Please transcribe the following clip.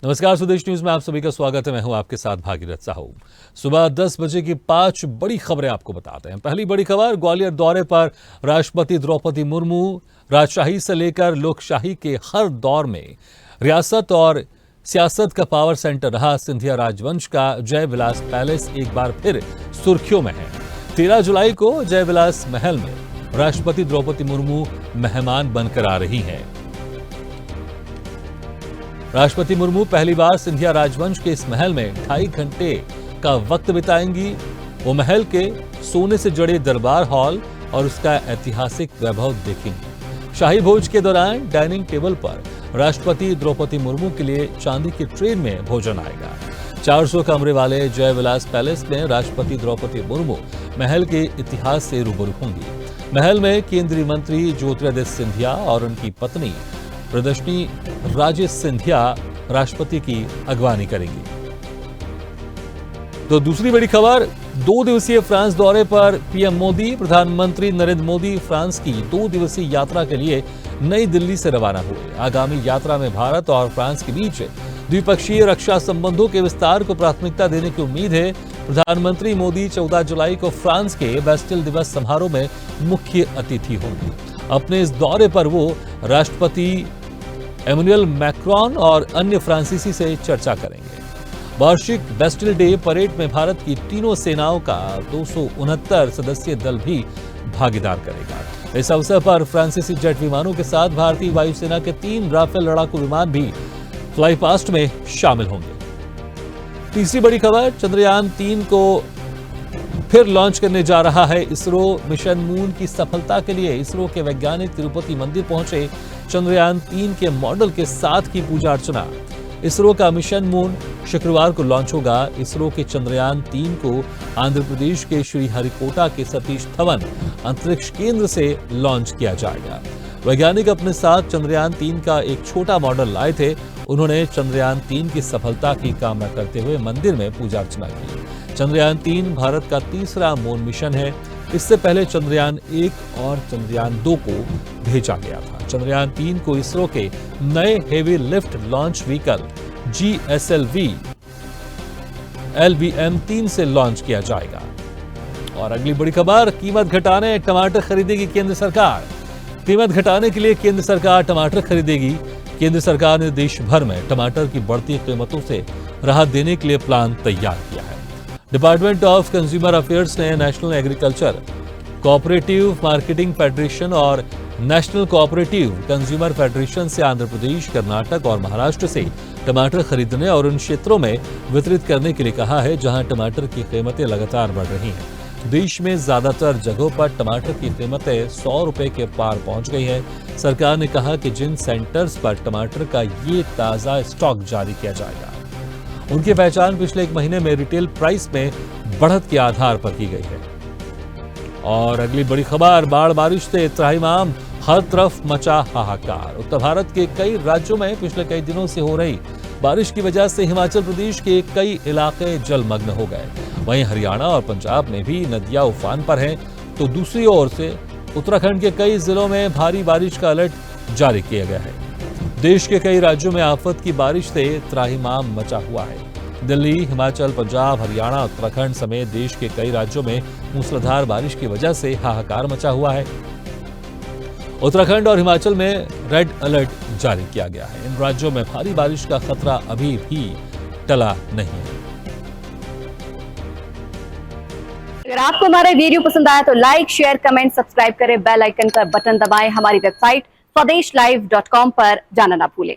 नमस्कार, स्वदेश न्यूज में आप सभी का स्वागत है। मैं हूं आपके साथ भागीरथ साहू। सुबह 10 बजे की 5 बड़ी खबरें आपको बताते हैं। पहली बड़ी खबर, ग्वालियर दौरे पर राष्ट्रपति द्रौपदी मुर्मू। राजशाही से लेकर लोकशाही के हर दौर में रियासत और सियासत का पावर सेंटर रहा सिंधिया राजवंश का जय विलास पैलेस एक बार फिर सुर्खियों में है। 13 जुलाई को जय विलास महल में राष्ट्रपति द्रौपदी मुर्मू मेहमान बनकर आ रही हैं। राष्ट्रपति मुर्मू पहली बार सिंधिया राजवंश के इस महल में 2.5 घंटे का वक्त बिताएंगी। वो महल के सोने से जड़े दरबार हॉल और उसका ऐतिहासिक वैभव देखेंगी। शाही भोज के दौरान डाइनिंग टेबल पर राष्ट्रपति द्रौपदी मुर्मू के लिए चांदी की ट्रे में भोजन आएगा। 400 कमरे वाले जय विलास पैलेस में राष्ट्रपति द्रौपदी मुर्मू महल के इतिहास से रूबरू होंगी। महल में केंद्रीय मंत्री ज्योतिरादित्य सिंधिया और उनकी पत्नी प्रदर्शनी राजेश सिंधिया राष्ट्रपति की अगवानी करेंगी। तो दूसरी बड़ी खबर, 2 दिवसीय फ्रांस दौरे पर पीएम मोदी। प्रधानमंत्री नरेंद्र मोदी फ्रांस की 2 दिवसीय यात्रा के लिए नई दिल्ली से रवाना हुए। आगामी यात्रा में भारत और फ्रांस के बीच द्विपक्षीय रक्षा संबंधों के विस्तार को प्राथमिकता देने की उम्मीद है। प्रधानमंत्री मोदी 14 जुलाई को फ्रांस के बेस्टिल दिवस समारोह में मुख्य अतिथि होंगे। अपने इस दौरे पर वो राष्ट्रपति एमुनुएल मैक्रोन और अन्य फ्रांसीसी से चर्चा करेंगे। वार्षिक बेस्टिल डे परेड में भारत की तीनों सेनाओं का 269 सदस्यीय दल भी भागीदार करेगा। इस अवसर पर फ्रांसीसी जेट विमानों के साथ भारतीय वायुसेना के 3 राफेल लड़ाकू विमान भी फ्लाई पास्ट में शामिल होंगे। तीसरी बड़ी खबर, चंद्रयान 3 को फिर लॉन्च करने जा रहा है इसरो। मिशन मून की सफलता के लिए इसरो के वैज्ञानिक तिरुपति मंदिर पहुंचे। चंद्रयान 3 के मॉडल के साथ की पूजा अर्चना। इसरो का मिशन मून शुक्रवार को लॉन्च होगा। इसरो के चंद्रयान 3 को आंध्र प्रदेश के श्रीहरिकोटा के सतीश धवन अंतरिक्ष केंद्र से लॉन्च किया जाएगा। वैज्ञानिक अपने साथ चंद्रयान 3 का एक छोटा मॉडल लाए थे। उन्होंने चंद्रयान 3 की सफलता की कामना करते हुए मंदिर में पूजा अर्चना की। चंद्रयान 3 भारत का तीसरा मून मिशन है। इससे पहले चंद्रयान 1 और चंद्रयान 2 को भेजा गया था। चंद्रयान 3 को इसरो के नए heavy lift launch vehicle GSLV LVM-3 से लॉन्च किया जाएगा। और अगली बड़ी खबर, कीमत घटाने टमाटर खरीदेगी केंद्र सरकार। कीमत घटाने के लिए केंद्र सरकार टमाटर खरीदेगी। केंद्र सरकार ने देश भर में टमाटर की बढ़ती कीमतों से राहत देने के लिए प्लान तैयार किया है। डिपार्टमेंट ऑफ कंज्यूमर अफेयर्स ने national agriculture cooperative marketing federation और नेशनल कोऑपरेटिव कंज्यूमर फेडरेशन से आंध्र प्रदेश, कर्नाटक और महाराष्ट्र से टमाटर खरीदने और उन क्षेत्रों में वितरित करने के लिए कहा है जहां टमाटर की कीमतें लगातार बढ़ रही हैं। देश में ज्यादातर जगहों पर टमाटर की कीमतें 100 रुपए के पार पहुंच गई है। सरकार ने कहा कि जिन सेंटर्स पर टमाटर का ये ताजा स्टॉक जारी किया जाएगा, उनकी पहचान पिछले 1 महीने में रिटेल प्राइस में बढ़त के आधार पर की गई है। और अगली बड़ी खबर, बाढ़ बारिश से त्राहिमाम, हर तरफ मचा हाहाकार। उत्तर भारत के कई राज्यों में पिछले कई दिनों से हो रही बारिश की वजह से हिमाचल प्रदेश के कई इलाके जलमग्न हो गए। वहीं हरियाणा और पंजाब में भी नदियां उफान पर हैं। तो दूसरी ओर से उत्तराखंड के कई जिलों में भारी बारिश का अलर्ट जारी किया गया है। देश के कई राज्यों में आफत की बारिश से त्राहिमाम मचा हुआ है। दिल्ली, हिमाचल, पंजाब, हरियाणा, उत्तराखंड समेत देश के कई राज्यों में मूसलाधार बारिश की वजह से हाहाकार मचा हुआ है। उत्तराखंड और हिमाचल में रेड अलर्ट जारी किया गया है। इन राज्यों में भारी बारिश का खतरा अभी भी टला नहीं है। अगर आपको हमारा वीडियो पसंद आया तो लाइक, शेयर, कमेंट, सब्सक्राइब करें। बेल आइकन का बटन दबाएं। हमारी वेबसाइट स्वदेशलाइव.com पर जाना ना भूलें।